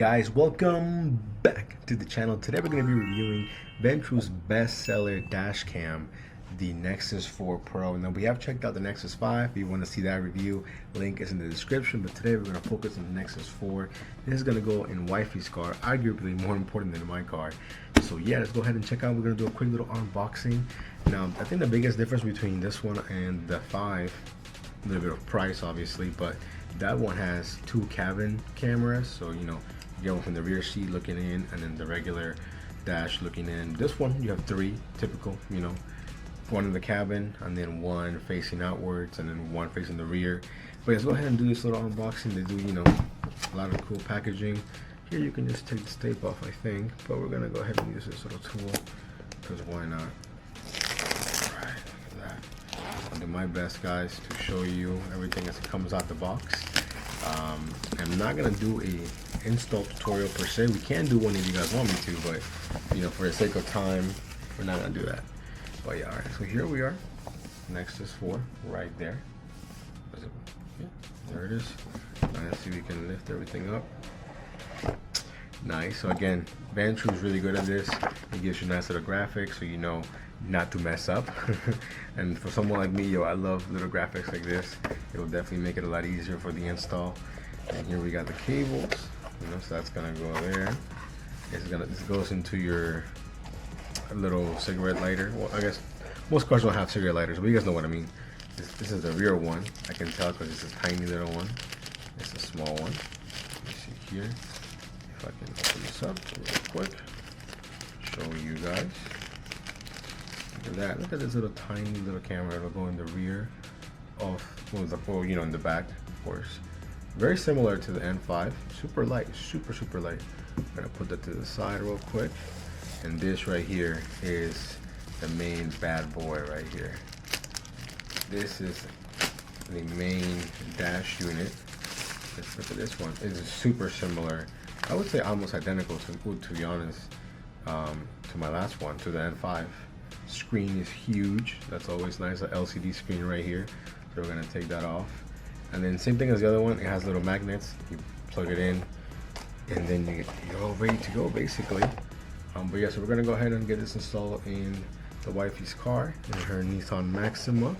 Guys, welcome back to the channel. Today we're going to be reviewing Vantrue's bestseller dash cam, the Nexus 4 Pro. Now we have checked out the Nexus 5. If you want to see that review, link is in the description, but today we're going to focus on the Nexus 4. This is going to go in wifey's car, arguably more important than my car. So yeah, let's go ahead and check out. We're going to do a quick little unboxing. Now I think the biggest difference between this one and the 5, a little bit of price obviously, but that one has 2 cabin cameras, so you know, you get one from the rear seat looking in and then the regular dash looking in. This one you have 3 typical, you know, one in the cabin and then one facing outwards and then one facing the rear. But let's go ahead and do this little unboxing. They do, you know, a lot of cool packaging. Here you can just take this tape off, I think, but we're gonna go ahead and use this little tool because why not? Alright, look at that. I'll do my best, guys, to show you everything as it comes out the box. I'm not gonna do a install tutorial per se. We can do one if you guys want me to, but you know, for the sake of time, we're not gonna do that. But yeah, alright, so here we are, Nexus 4, right there. Yeah, there it is. Now let's see if we can lift everything up. Nice. So again, Vantrue is really good at this. It gives you nice little graphics, so you know not to mess up. And for someone like me, yo, I love little graphics like this. It will definitely make it a lot easier for the install. And here we got the cables, you know, so that's gonna go there. This goes into your little cigarette lighter. Well, I guess most cars don't have cigarette lighters, but you guys know what I mean. This is the rear one. I can tell because it's a tiny little one. It's a small one. Let me see here. If I can open this up real quick, show you guys. Look at that. Look at this little tiny little camera. It'll go in the rear of, well, you know, in the back, of course. Very similar to the N5. Super light, super light. I'm gonna put that to the side real quick. And this right here is the main bad boy right here. This is the main dash unit. Let's look at this one. It's super similar. I would say almost identical to be honest, to my last one, to the N5. Screen is huge. That's always nice. An LCD screen right here. So we're gonna take that off. And then same thing as the other one. It has little magnets. You plug it in, and then you're all ready to go basically. But yeah, so we're gonna go ahead and get this installed in the wifey's car in her Nissan Maxima.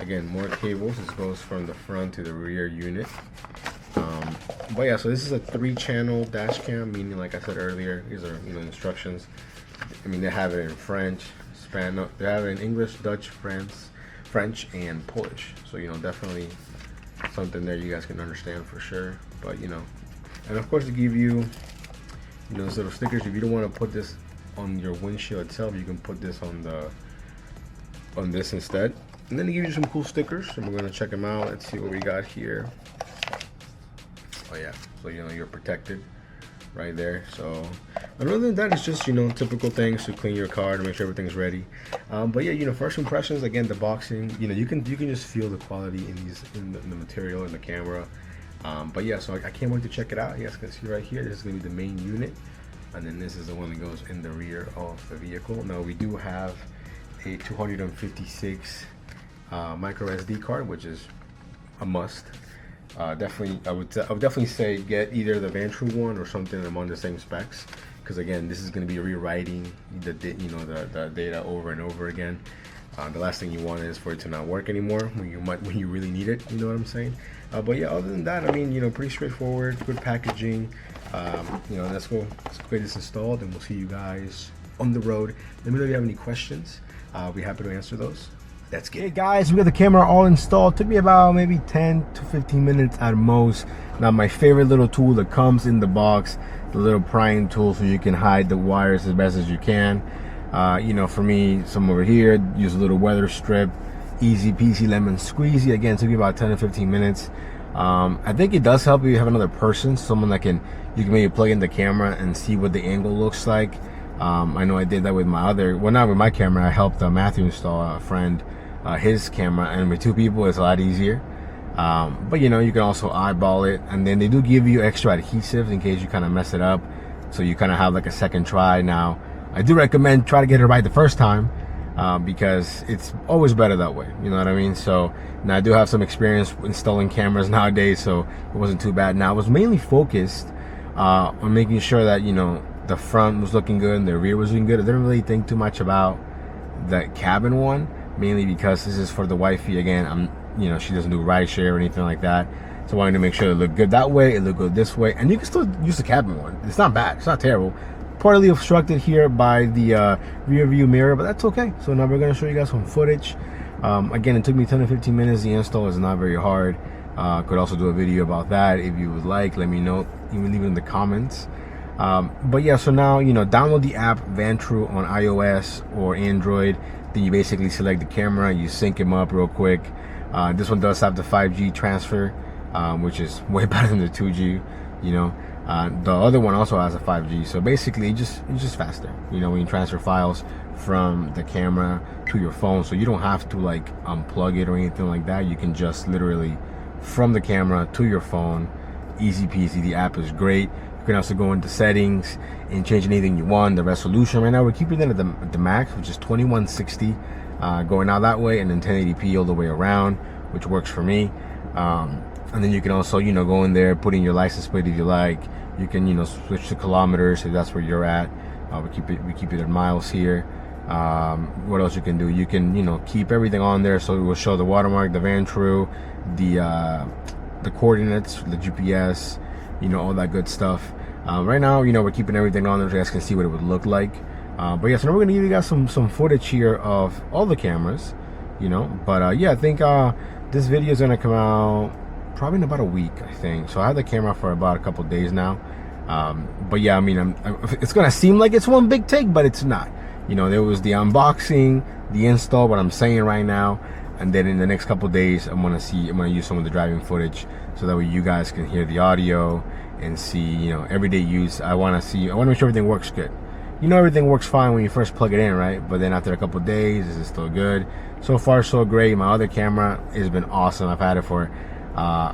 Again, more cables. This goes from the front to the rear unit. But yeah, so this is a 3-channel dash cam, meaning, like I said earlier, these are, you know, instructions. I mean, they have it in French, Spanish, they have it in English, Dutch, French, and Polish. So, you know, definitely something there you guys can understand for sure. But, you know, and of course they give you, you know, those little stickers. If you don't want to put this on your windshield itself, you can put this on this instead. And then they give you some cool stickers, and we're gonna check them out. Let's see what we got here. Oh yeah, so you know you're protected right there. So other than that, it's just, you know, typical things to clean your car to make sure everything's ready. But yeah, you know, first impressions, again, the boxing, you know, you can just feel the quality in the material and the camera. But yeah, so I can't wait to check it out. You guys can see right here, this is gonna be the main unit, and then this is the one that goes in the rear of the vehicle. Now we do have a 256 micro SD card, which is a must. Definitely, I would definitely say get either the Vantrue one or something among the same specs, because again, this is going to be rewriting the data over and over again. The last thing you want is for it to not work anymore when you really need it. You know what I'm saying? But yeah, other than that, I mean, you know, pretty straightforward, good packaging. You know, let's get this installed, and we'll see you guys on the road. Let me know if you have any questions. I'll be happy to answer those. That's good. Hey guys, we got the camera all installed. Took me about maybe 10 to 15 minutes at most. Now my favorite little tool that comes in the box, the little prying tool, so you can hide the wires as best as you can. You know, for me, some over here, use a little weather strip, easy peasy lemon squeezy. Again, took me about 10 to 15 minutes. I think it does help if you have another person, someone that you can maybe plug in the camera and see what the angle looks like. I know I did that with my not with my camera. I helped Matthew install, a friend, his camera, and with 2 people it's a lot easier. But you know, you can also eyeball it, and then they do give you extra adhesives in case you kind of mess it up, so you kind of have like a second try. Now I do recommend try to get it right the first time, because it's always better that way, you know what I mean? So now I do have some experience installing cameras nowadays, so it wasn't too bad. Now I was mainly focused on making sure that, you know, the front was looking good and the rear was looking good. I didn't really think too much about the cabin one, mainly because this is for the wifey. Again, you know, she doesn't do rideshare or anything like that, so I wanted to make sure it looked good that way, it looked good this way, and you can still use the cabin one. It's not bad, it's not terrible. Partly obstructed here by the rear view mirror, but that's okay. So now we're going to show you guys some footage. Again, it took me 10 to 15 minutes. The install is not very hard. Could also do a video about that if you would like. Let me know, even leave it in the comments. But yeah, so now, you know, download the app Vantrue on iOS or Android. Then you basically select the camera, you sync them up real quick. This one does have the 5G transfer, which is way better than the 2G, you know. The other one also has a 5G, so basically it's just faster, you know, when you transfer files from the camera to your phone. So you don't have to like unplug it or anything like that. You can just literally from the camera to your phone, easy peasy. The app is great. You can also go into settings and change anything you want. The resolution right now, we're keeping it at the max, which is 2160, going out that way, and then 1080p all the way around, which works for me. And then you can also, you know, go in there, put in your license plate if you like. You can, you know, switch to kilometers if that's where you're at. We keep it at miles here. What else you can do? You can, you know, keep everything on there, so it will show the watermark, the Vantrue, the coordinates, the GPS, you know, all that good stuff. Right now, you know, we're keeping everything on there so you guys can see what it would look like. But yeah, so now we're gonna give you guys some footage here of all the cameras, you know. But yeah, I think this video is gonna come out probably in about a week, I think. So I have the camera for about a couple days now. But yeah, I mean, it's gonna seem like it's one big take, but it's not. You know, there was the unboxing, the install, what I'm saying right now, and then in the next couple days, I'm gonna use some of the driving footage so that way you guys can hear the audio and see, you know, everyday use. I wanna make sure everything works good. You know, everything works fine when you first plug it in, right? But then after a couple days, is it still good? So far, so great. My other camera has been awesome. I've had it for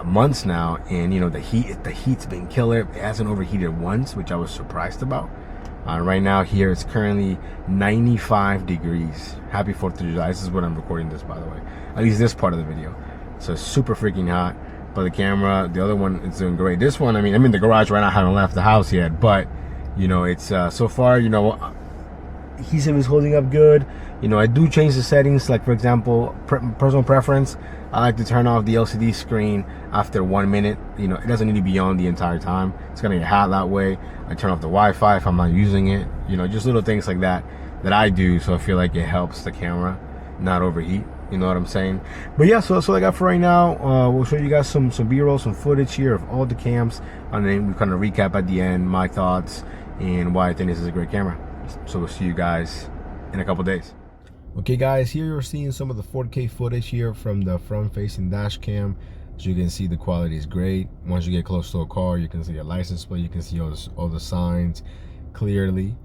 months now, and you know, the heat's been killer. It hasn't overheated once, which I was surprised about. Right now here it's currently 95 degrees. Happy 4th of July. This is when I'm recording this, by the way, at least this part of the video. So it's super freaking hot. But the camera, the other one, is doing great. This one, I mean, I'm in the garage right now. I haven't left the house yet, but you know, it's so far, you know, adhesive is holding up good. You know, I do change the settings, like for example, personal preference. I like to turn off the LCD screen after 1 minute. You know, it doesn't need to be on the entire time. It's gonna get hot that way. I turn off the Wi-Fi if I'm not using it. You know, just little things like that I do, so I feel like it helps the camera not overheat. You know what I'm saying? But yeah, so that's all I got for right now. We'll show you guys some B-roll, some footage here of all the cams, and then we kind of recap at the end my thoughts and why I think this is a great camera. So we'll see you guys in a couple days. Okay guys, here you're seeing some of the 4K footage here from the front-facing dash cam. As you can see, the quality is great. Once you get close to a car, you can see a license plate, you can see all the signs clearly,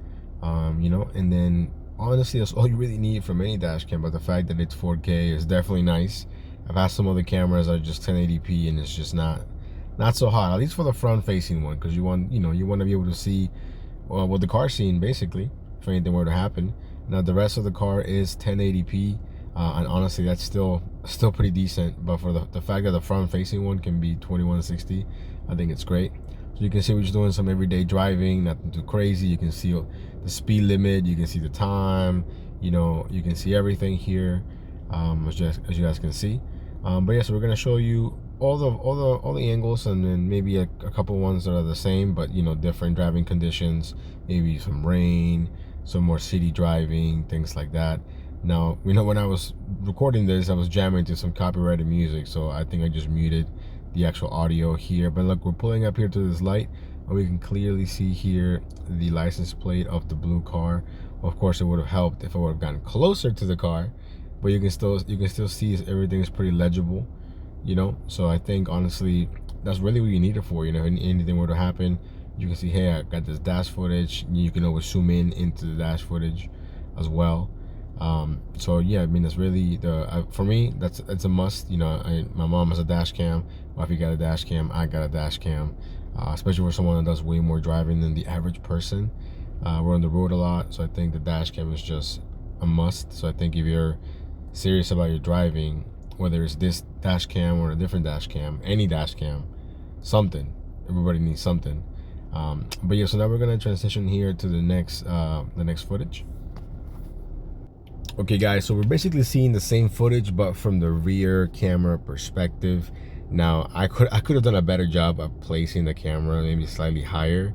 you know. And then honestly, that's all you really need from any dash cam, but the fact that it's 4K is definitely nice. I've had some other cameras that are just 1080p and it's just not so hot, at least for the front-facing one, because you want to be able to see what the car's seeing, basically, if anything were to happen. Now the rest of the car is 1080p, and honestly that's still pretty decent. But for the fact that the front-facing one can be 2160, I think it's great. So you can see we're just doing some everyday driving, nothing too crazy. You can see the speed limit, you can see the time, you know, you can see everything here, as you guys can see. But yeah, so we're gonna show you all the angles, and then maybe a couple ones that are the same, but you know, different driving conditions, maybe some rain, some more city driving, things like that. Now, you know, when I was recording this, I was jamming to some copyrighted music, so I think I just muted the actual audio here. But look, we're pulling up here to this light, and we can clearly see here the license plate of the blue car. Of course, it would have helped if I would have gotten closer to the car, but you can still see everything is pretty legible, you know. So I think honestly that's really what you need it for. You know, anything were to happen, you can see, hey, I got this dash footage. You can always zoom into the dash footage as well. So yeah, I mean, that's really for me, it's a must. You know, my mom has a dash cam. Wifey got a dash cam. I got a dash cam. Especially for someone that does way more driving than the average person. We're on the road a lot, so I think the dash cam is just a must. So I think if you're serious about your driving, whether it's this dash cam or a different dash cam, any dash cam, something. Everybody needs something. But yeah, so now we're gonna transition here to the next footage. Okay guys, so we're basically seeing the same footage but from the rear camera perspective. Now I could have done a better job of placing the camera maybe slightly higher,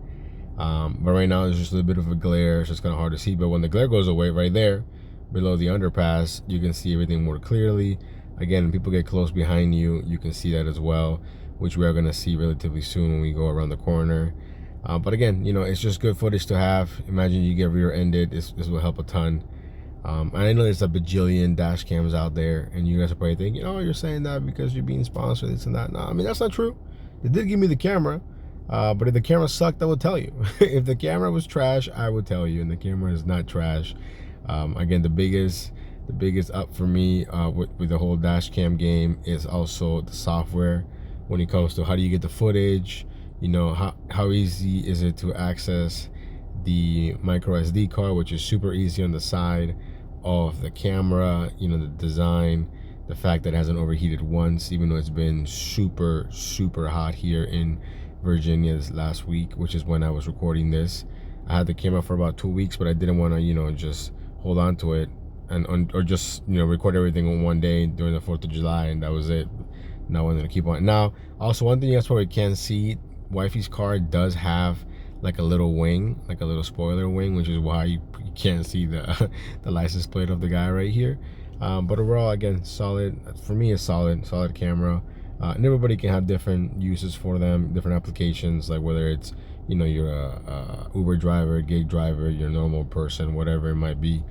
but right now there's just a little bit of a glare, so it's kind of hard to see. But when the glare goes away, right there below the underpass, you can see everything more clearly. Again, when people get close behind you, you can see that as well, which we are going to see relatively soon when we go around the corner. But again, you know, it's just good footage to have. Imagine you get rear-ended, this will help a ton. And I know there's a bajillion dash cams out there, and you guys are probably thinking, oh, you're saying that because you're being sponsored, this and that. No, I mean, that's not true. They did give me the camera, but if the camera sucked, I would tell you. If the camera was trash, I would tell you, and the camera is not trash. Again, the biggest up for me with the whole dash cam game is also the software. When it comes to how do you get the footage, you know, how easy is it to access the micro SD card, which is super easy on the side of the camera. You know, the design, the fact that it hasn't overheated once, even though it's been super hot here in Virginia this last week, which is when I was recording this. I had the camera for about 2 weeks, but I didn't want to, you know, just hold on to it or just, you know, record everything on one day during the 4th of July, and that was it. Now I wanted to keep on. Now, also one thing you guys probably can't see, wifey's car does have like a little wing, like a little spoiler wing, which is why you can't see the the license plate of the guy right here. But overall, again, solid. For me, a solid camera. And everybody can have different uses for them, different applications, like whether it's, you know, you're a Uber driver, gig driver, you're a normal person, whatever it might be.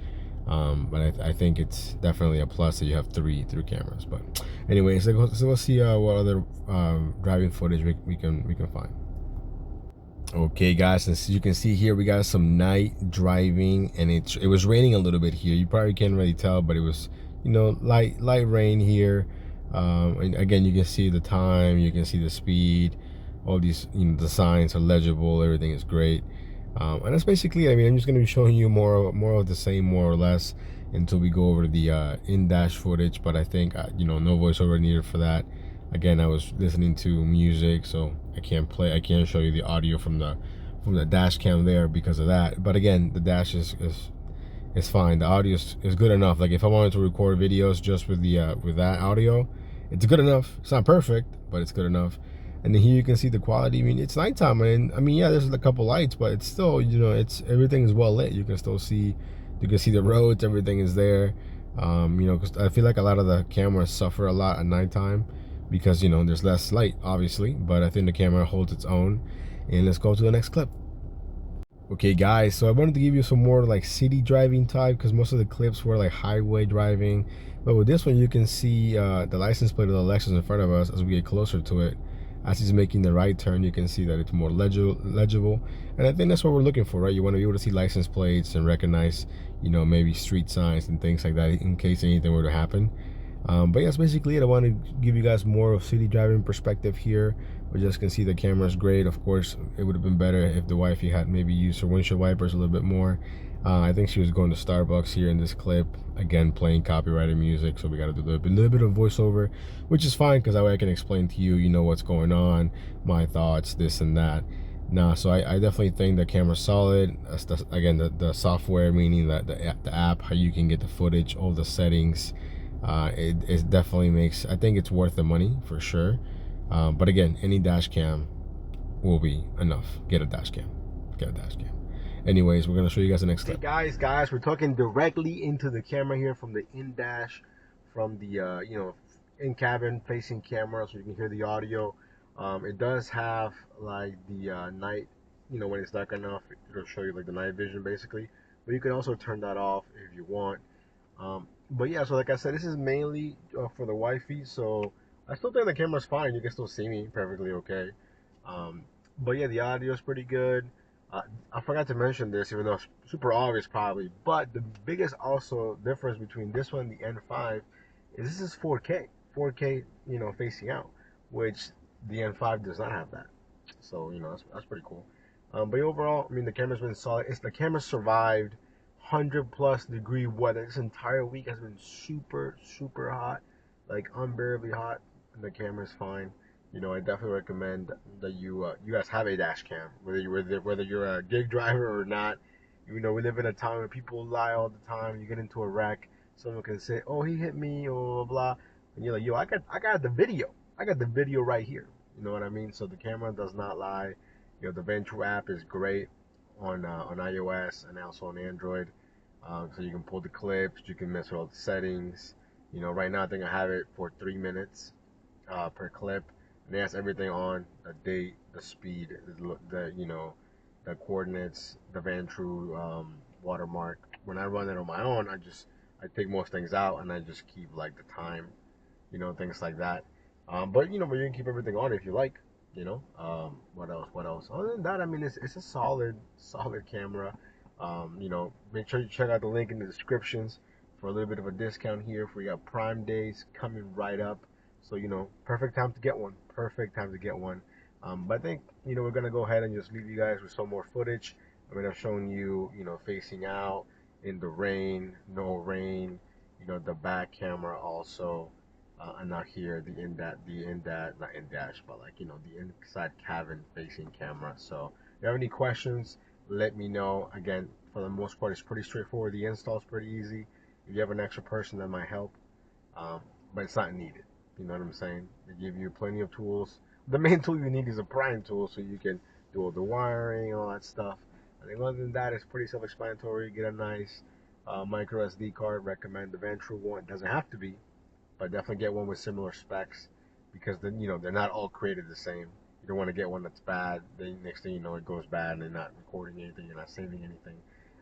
But I think it's definitely a plus that you have three cameras. But anyway, so let's see what other driving footage we can find. Okay guys, as you can see here, we got some night driving, and it was raining a little bit here. You probably can't really tell, but it was, you know, light rain here. And again, you can see the time, you can see the speed, all these, you know, the signs are legible, everything is great. And that's basically it. I mean, I'm just going to be showing you more of the same, more or less, until we go over the in-dash footage. But I think, you know, no voiceover needed for that. Again, I was listening to music, so I can't show you the audio from the dash cam there because of that. But again, the dash is fine. The audio is good enough. Like if I wanted to record videos just with the with that audio, it's good enough. It's not perfect, but it's good enough. And then here you can see the quality. I mean, it's nighttime, and I mean, yeah, there's a couple lights, but it's still, you know, everything is well lit. You can still see, the roads. Everything is there. You know, because I feel like a lot of the cameras suffer a lot at nighttime because, you know, there's less light, obviously. But I think the camera holds its own. And let's go to the next clip. Okay guys, so I wanted to give you some more like city driving type, because most of the clips were like highway driving, but with this one you can see the license plate of the Lexus in front of us. As we get closer to it, as he's making the right turn, you can see that it's more legible, and I think that's what we're looking for, right? You want to be able to see license plates and recognize, you know, maybe street signs and things like that in case anything were to happen. But yeah, that's basically it. I want to give you guys more of city driving perspective here. We just can see the camera's great. Of course, it would have been better if the wifey had maybe used her windshield wipers a little bit more. I think she was going to Starbucks here in this clip, again playing copyrighted music, so we got to do a little bit of voiceover, which is fine because that way I can explain to you, you know, what's going on, my thoughts, this and that. Nah, so I definitely think the camera's solid. Again, the software, meaning that the app, how you can get the footage, all the settings. It definitely makes, I think it's worth the money for sure. But again, any dash cam will be enough. Get a dash cam. Anyways, we're gonna show you guys the next clip. Hey guys, we're talking directly into the camera here from the in-dash, from the you know, in-cabin facing camera, so you can hear the audio. It does have like the night, you know, when it's dark enough, it'll show you like the night vision basically. But you can also turn that off if you want. But yeah, so like I said, this is mainly for the wifey, so I still think the camera's fine. You can still see me perfectly okay. But yeah, the audio is pretty good. I forgot to mention this, even though it's super obvious probably, but the biggest also difference between this one and the N5 is this is 4K, you know, facing out, which the N5 does not have that. So, you know, that's pretty cool. But overall, I mean, the camera's been solid. The camera survived 100+ degree weather. This entire week has been super hot, like unbearably hot, and the camera's fine. I definitely recommend that you guys have a dash cam, whether you're a gig driver or not. We live in a time where people lie all the time. You get into a wreck, someone can say, "Oh, he hit me," or blah blah, and you're like, "Yo, I got the video. I got the video right here." You know what I mean? So the camera does not lie. The Vantrue app is great on iOS and also on Android. So you can pull the clips, you can mess with all the settings. Right now I think I have it for 3 minutes per clip, and it has everything on: the date, the speed, the coordinates, the Vantrue watermark. When I run it on my own, I take most things out and I just keep like the time, things like that. But you can keep everything on if you like. What else? What else? Other than that, I mean, it's a solid camera. Make sure you check out the link in the descriptions for a little bit of a discount here. If we got Prime Days coming right up, so perfect time to get one. Perfect time to get one. But I think we're gonna go ahead and just leave you guys with some more footage. I mean, I've shown you, facing out in the rain, no rain. The back camera also. And not here, not in-dash, but like, the inside cabin facing camera. So if you have any questions, let me know. Again, for the most part, it's pretty straightforward. The install is pretty easy. If you have an extra person, that might help, but it's not needed. You know what I'm saying? They give you plenty of tools. The main tool you need is a prime tool, so you can do all the wiring, all that stuff. I think other than that, it's pretty self-explanatory. Get a nice micro SD card. Recommend the Vantrue one. It doesn't have to be, but definitely get one with similar specs, because then they're not all created the same. You don't want to get one that's bad. Then next thing you know, it goes bad and they're not recording anything, you're not saving anything,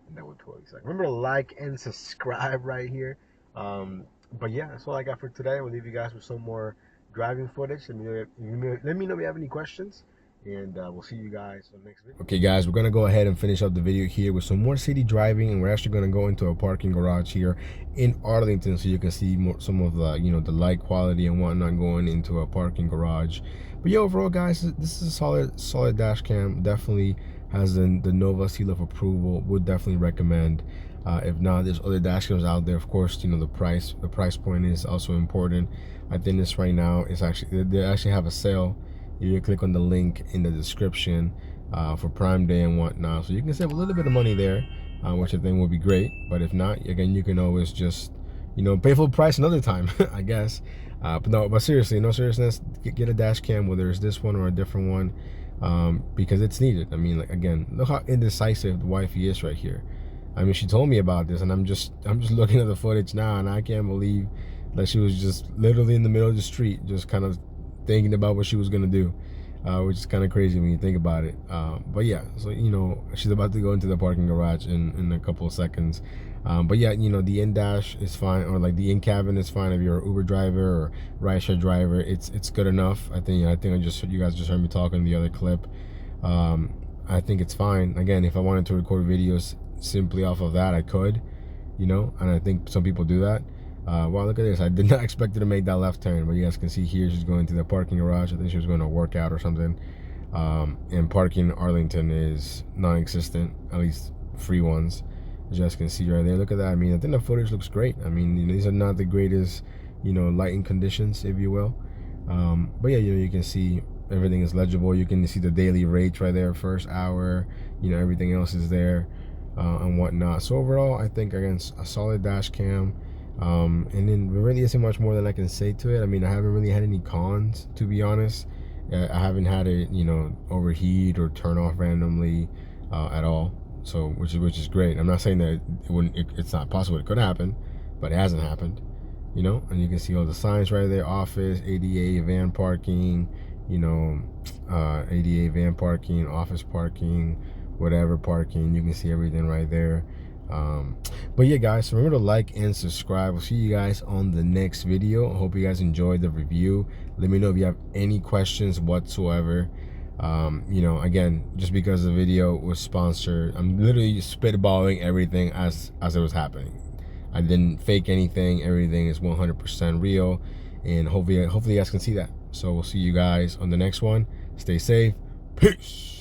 and that would totally suck. Remember to like and subscribe right here. But yeah, that's all I got for today. We'll leave you guys with some more driving footage. Let me know if you have any questions, and we'll see you guys on the next video. Okay, guys, we're gonna go ahead and finish up the video here with some more city driving, and we're actually gonna go into a parking garage here in Arlington, so you can see some of the the light quality and whatnot going into a parking garage. But yeah, overall, guys, this is a solid dash cam. Definitely has the Nova seal of approval. Would definitely recommend. If not, there's other dash cams out there. Of course, the price point is also important. I think this right now is they actually have a sale. You click on the link in the description for Prime Day and whatnot, so you can save a little bit of money there, which I think would be great. But if not, again, you can always just pay full price another time, I guess. But seriously, no seriousness, get a dash cam, whether it's this one or a different one, because it's needed. I mean, like, again, look how indecisive the wifey is right here. I mean, she told me about this, and I'm just looking at the footage now, and I can't believe that she was just literally in the middle of the street, just kind of thinking about what she was gonna do, which is kind of crazy when you think about it. But yeah, so she's about to go into the parking garage in a couple of seconds. But yeah, the in-dash is fine, or like the in-cabin is fine if you're an Uber driver or rideshare driver. It's good enough. I think you guys just heard me talking in the other clip. I think it's fine. Again, if I wanted to record videos simply off of that, I could, and I think some people do that. Wow, look at this. I did not expect her to make that left turn, but you guys can see here she's going to the parking garage. I think she was going to work out or something. And parking in Arlington is non-existent, at least free ones. As you guys can see right there. Look at that. I mean, I think the footage looks great. I mean, these are not the greatest, lighting conditions, if you will. But yeah, you can see everything is legible. You can see the daily rates right there, first hour, everything else is there, and whatnot. So overall, I think, again, a solid dash cam. And then there really isn't much more that I can say to it. I mean, I haven't really had any cons, to be honest. I haven't had it, overheat or turn off randomly at all. So, which is great. I'm not saying that it's not possible. It could happen, but it hasn't happened. And you can see all the signs right there: office, ADA, van parking. ADA, van parking, office parking, whatever parking. You can see everything right there. But yeah, guys, so remember to like and subscribe. We'll see you guys on the next video. I hope you guys enjoyed the review. Let me know if you have any questions whatsoever. Again, just because the video was sponsored, I'm literally spitballing everything as it was happening. I didn't fake anything. Everything is 100% real, and hopefully you guys can see that. So we'll see you guys on the next one. Stay safe. Peace.